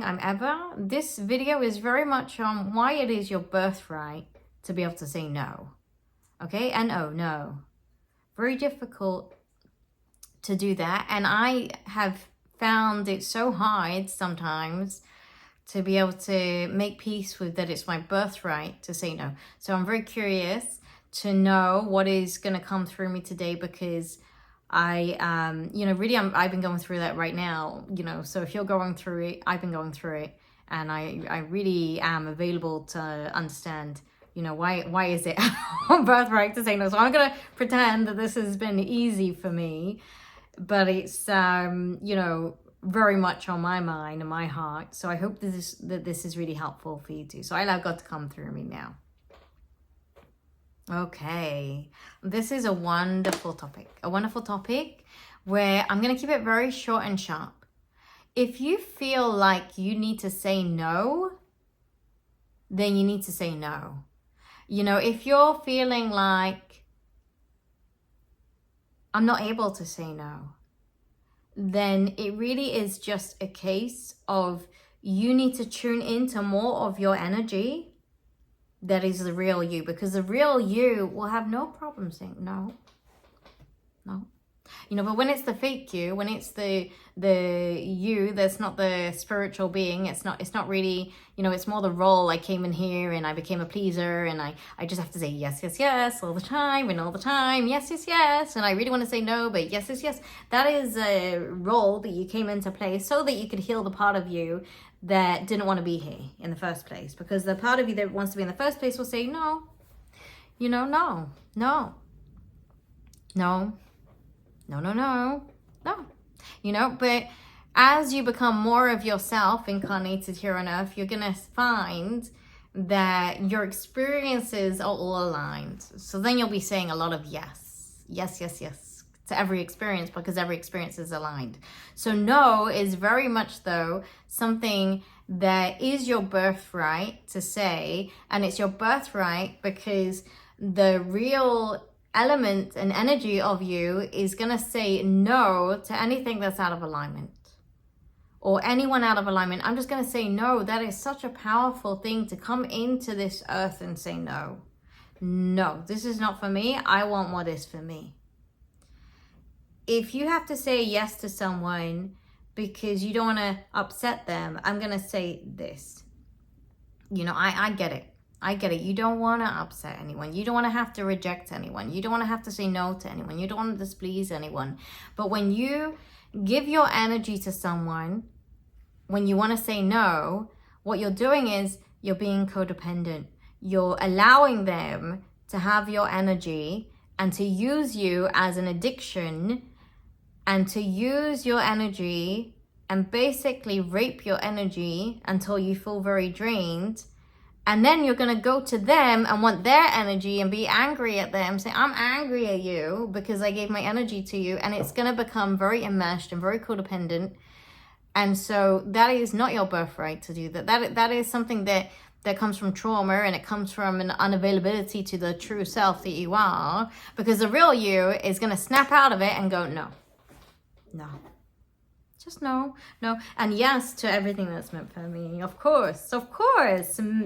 going, I'm Eva. This video is very much on why it is your birthright to be able to say no. Okay, N-O, no. Very difficult to do that. And I have found it so hard sometimes to be able to make peace with that it's my birthright to say no. So I'm very curious to know what is going to come through me today, because I've been going through that right now, so if you're going through it, I've been going through it, and I really am available to understand, why is it on birthright to say no. So I'm going to pretend that this has been easy for me, but it's, very much on my mind and my heart. So I hope that this is really helpful for you too. So I allow God to come through me now. Okay, this is a wonderful topic where I'm going to keep it very short and sharp. If you feel like you need to say no, then you need to say no. If you're feeling like I'm not able to say no, then it really is just a case of you need to tune into more of your energy that is the real you, because the real you will have no problem saying no. But when it's the fake you, when it's the you that's not the spiritual being, it's not really, it's more the role. I came in here and I became a pleaser, and I just have to say yes, yes, yes all the time, yes, yes, yes, and I really want to say no, but yes, yes, yes. That is a role that you came into play so that you could heal the part of you that didn't want to be here in the first place, because the part of you that wants to be in the first place will say no, no. But as you become more of yourself incarnated here on earth, you're gonna find that your experiences are all aligned. So then you'll be saying a lot of yes to every experience, because every experience is aligned. So no is very much, though, something that is your birthright to say, and it's your birthright because the real element and energy of you is going to say no to anything that's out of alignment, or anyone out of alignment. I'm just going to say no. That is such a powerful thing, to come into this earth and say no. No, this is not for me. I want what is for me. If you have to say yes to someone because you don't want to upset them, I'm going to say this. I get it. I get it. You don't want to upset anyone. You don't want to have to reject anyone. You don't want to have to say no to anyone. You don't want to displease anyone. But when you give your energy to someone, when you want to say no, what you're doing is you're being codependent. You're allowing them to have your energy and to use you as an addiction, and to use your energy and basically rape your energy until you feel very drained. And then you're going to go to them and want their energy and be angry at them, say, I'm angry at you because I gave my energy to you. And it's going to become very enmeshed and very codependent. And so that is not your birthright to do that. That is something that comes from trauma, and it comes from an unavailability to the true self that you are, because the real you is going to snap out of it and go, no. Just no. And yes to everything that's meant for me. Of course.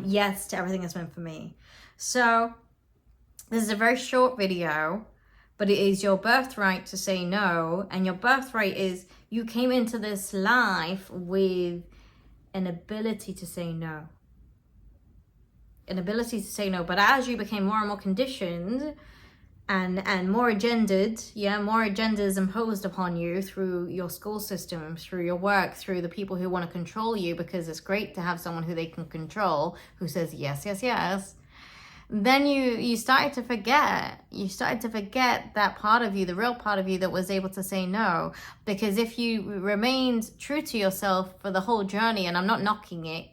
Yes to everything that's meant for me. So this is a very short video, but it is your birthright to say no. And your birthright is you came into this life with an ability to say no. But as you became more and more conditioned, and more agendered, more agendas imposed upon you through your school system, through your work, through the people who want to control you, because it's great to have someone who they can control, who says yes, yes, yes. Then you started to forget. You started to forget that part of you, the real part of you that was able to say no. Because if you remained true to yourself for the whole journey, and I'm not knocking it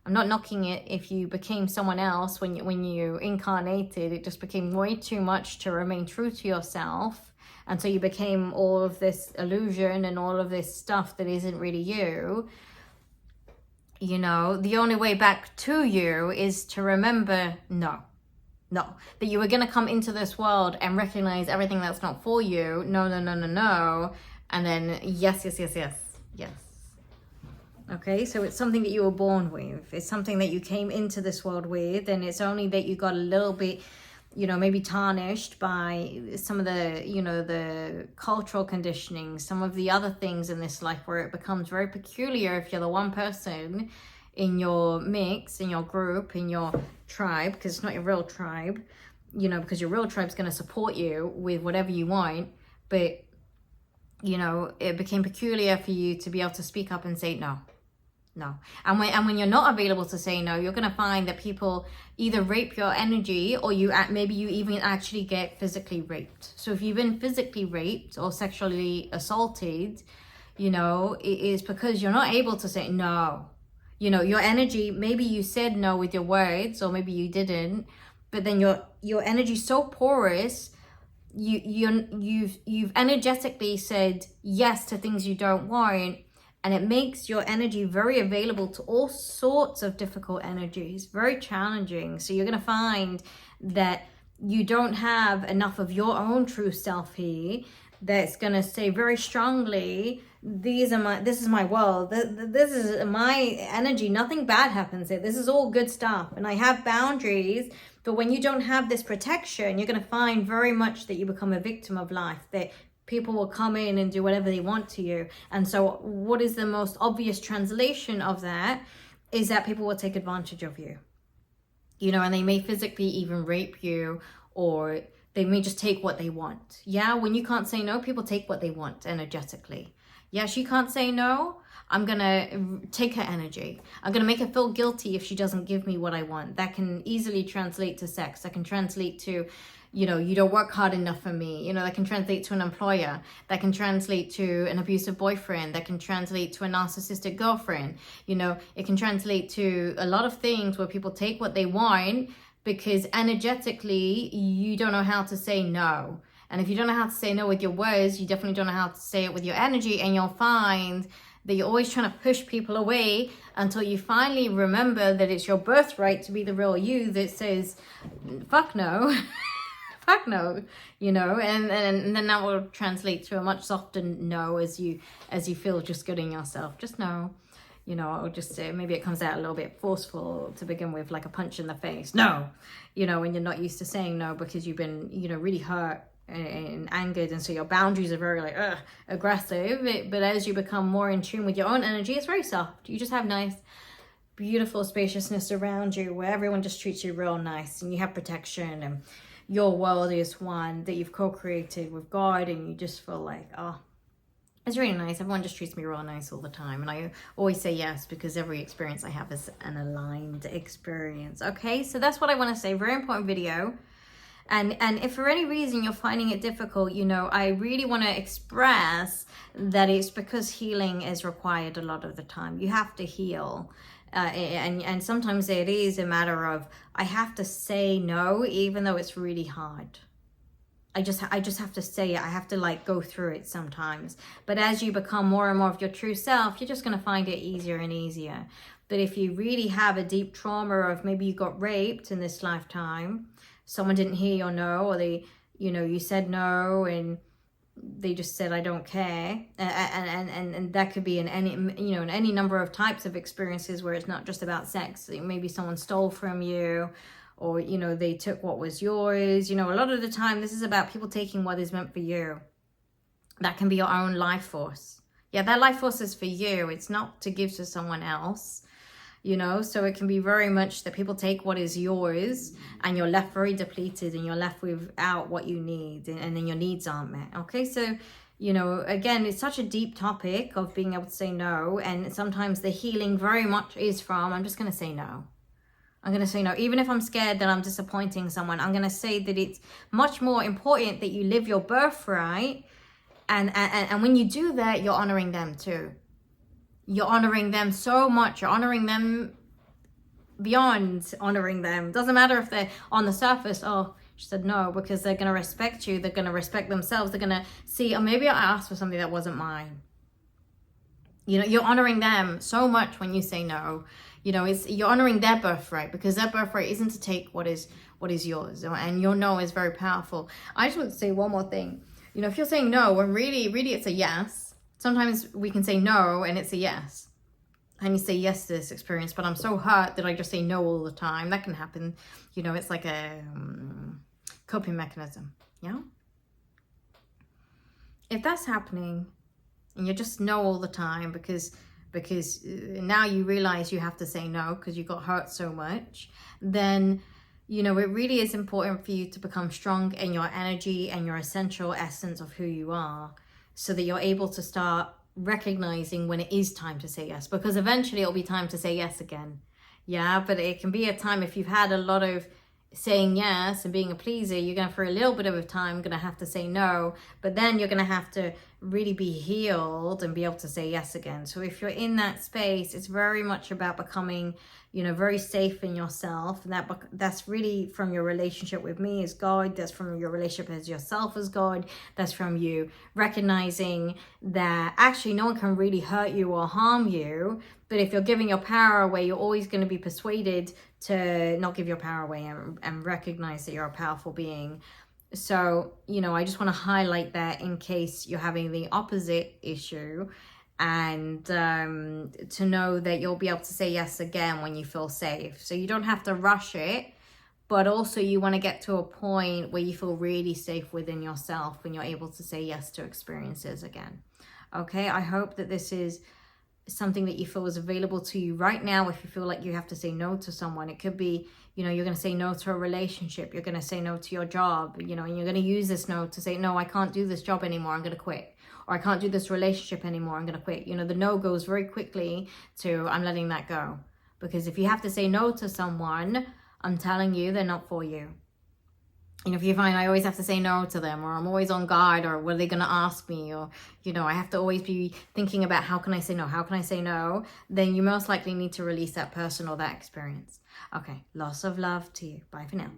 if you became someone else when you incarnated. It just became way too much to remain true to yourself, and so you became all of this illusion and all of this stuff that isn't really you. The only way back to you is to remember no, that you were going to come into this world and recognize everything that's not for you. No, and then yes. Okay, so it's something that you were born with. It's something that you came into this world with, and it's only that you got a little bit, you know, maybe tarnished by some of the, you know, the cultural conditioning, some of the other things in this life where it becomes very peculiar if you're the one person in your mix, in your group, in your tribe, because it's not your real tribe, you know, because your real tribe's going to support you with whatever you want, but, you know, it became peculiar for you to be able to speak up and say no. No. And when you're not available to say no, you're going to find that people either rape your energy, or maybe you even actually get physically raped. So if you've been physically raped or sexually assaulted, you know, it is because you're not able to say no. You know, your energy, maybe you said no with your words, or maybe you didn't, but then your energy's so porous, you've energetically said yes to things you don't want. And it makes your energy very available to all sorts of difficult energies, very challenging. So you're going to find that you don't have enough of your own true self here that's going to say very strongly, this is my world, this is my energy, nothing bad happens here, this is all good stuff, and I have boundaries. But when you don't have this protection, you're going to find very much that you become a victim of life, that people will come in and do whatever they want to you. And so what is the most obvious translation of that is that people will take advantage of you, you know, and they may physically even rape you, or they may just take what they want. Yeah, when you can't say no, people take what they want energetically. Yeah, she can't say no, I'm gonna take her energy. I'm gonna make her feel guilty if she doesn't give me what I want. That can easily translate to sex. That can translate to, you know, you don't work hard enough for me. You know, that can translate to an employer. That can translate to an abusive boyfriend. That can translate to a narcissistic girlfriend. You know, it can translate to a lot of things where people take what they want because energetically you don't know how to say no. And if you don't know how to say no with your words, you definitely don't know how to say it with your energy, and you'll find that you're always trying to push people away until you finally remember that it's your birthright to be the real you that says, fuck no. Fuck no, you know, and then that will translate to a much softer no as you feel just good in yourself. Just no, you know, or just maybe it comes out a little bit forceful to begin with, like a punch in the face. No, you know, when you're not used to saying no because you've been, you know, really hurt and angered, and so your boundaries are very like aggressive. But as you become more in tune with your own energy, it's very soft. You just have nice, beautiful spaciousness around you where everyone just treats you real nice, and you have protection, and your world is one that you've co-created with God, and you just feel like, oh, it's really nice. Everyone just treats me real nice all the time. And I always say yes because every experience I have is an aligned experience. Okay, so that's what I want to say. Very important video. And if for any reason you're finding it difficult, you know, I really want to express that it's because healing is required a lot of the time. You have to heal. And sometimes it is a matter of, I have to say no, even though it's really hard. I just have to say it. I have to like go through it sometimes. But as you become more and more of your true self, you're just going to find it easier and easier. But if you really have a deep trauma of maybe you got raped in this lifetime, someone didn't hear your no, or they, you know, you said no and they just said, I don't care. And that could be in any, you know, in any number of types of experiences where it's not just about sex. Maybe someone stole from you, or, you know, they took what was yours. You know, a lot of the time, this is about people taking what is meant for you. That can be your own life force. Yeah, that life force is for you. It's not to give to someone else, you know. So it can be very much that people take what is yours and you're left very depleted and you're left without what you need, and then your needs aren't met. Okay, so, you know, again, it's such a deep topic of being able to say no. And sometimes the healing very much is from, I'm just going to say no. I'm going to say no. Even if I'm scared that I'm disappointing someone, I'm going to say that it's much more important that you live your birthright. And when you do that, you're honoring them too. You're honoring them so much. You're honoring them beyond honoring them. Doesn't matter if they're on the surface, oh, she said no, because they're going to respect you. They're going to respect themselves. They're going to see, oh, maybe I asked for something that wasn't mine. You know, you're honoring them so much when you say no. You know, you're honoring their birthright, because their birthright isn't to take what is yours, and your no is very powerful. I just want to say one more thing. You know, if you're saying no when really it's a yes, sometimes we can say no and it's a yes. I need to say yes to this experience, but I'm so hurt that I just say no all the time. That can happen. You know, it's like a coping mechanism. Yeah. If that's happening and you just no all the time because now you realize you have to say no because you got hurt so much, then, you know, it really is important for you to become strong in your energy and your essential essence of who you are, so that you're able to start recognizing when it is time to say yes, because eventually it'll be time to say yes again. Yeah, but it can be a time, if you've had a lot of saying yes and being a pleaser, you're going to, for a little bit of a time, going to have to say no, but then you're going to have to really be healed and be able to say yes again. So if you're in that space, it's very much about becoming, you know, very safe in yourself, and that's really from your relationship with me as God, that's from your relationship as yourself as God, that's from you recognizing that actually no one can really hurt you or harm you, but if you're giving your power away, you're always going to be persuaded to not give your power away and recognize that you're a powerful being. So, you know, I just want to highlight that in case you're having the opposite issue, and to know that you'll be able to say yes again when you feel safe. So you don't have to rush it, but also you want to get to a point where you feel really safe within yourself when you're able to say yes to experiences again. Okay, I hope that this is something that you feel is available to you right now. If you feel like you have to say no to someone, it could be, you know, you're going to say no to a relationship, you're going to say no to your job, you know, and you're going to use this no to say, no, I can't do this job anymore, I'm going to quit. Or I can't do this relationship anymore, I'm going to quit. You know, the no goes very quickly to I'm letting that go. Because if you have to say no to someone, I'm telling you, they're not for you. You know, if you find I always have to say no to them, or I'm always on guard, or what are they going to ask me, or, you know, I have to always be thinking about how can I say no, how can I say no, then you most likely need to release that person or that experience. Okay, lots of love to you. Bye for now.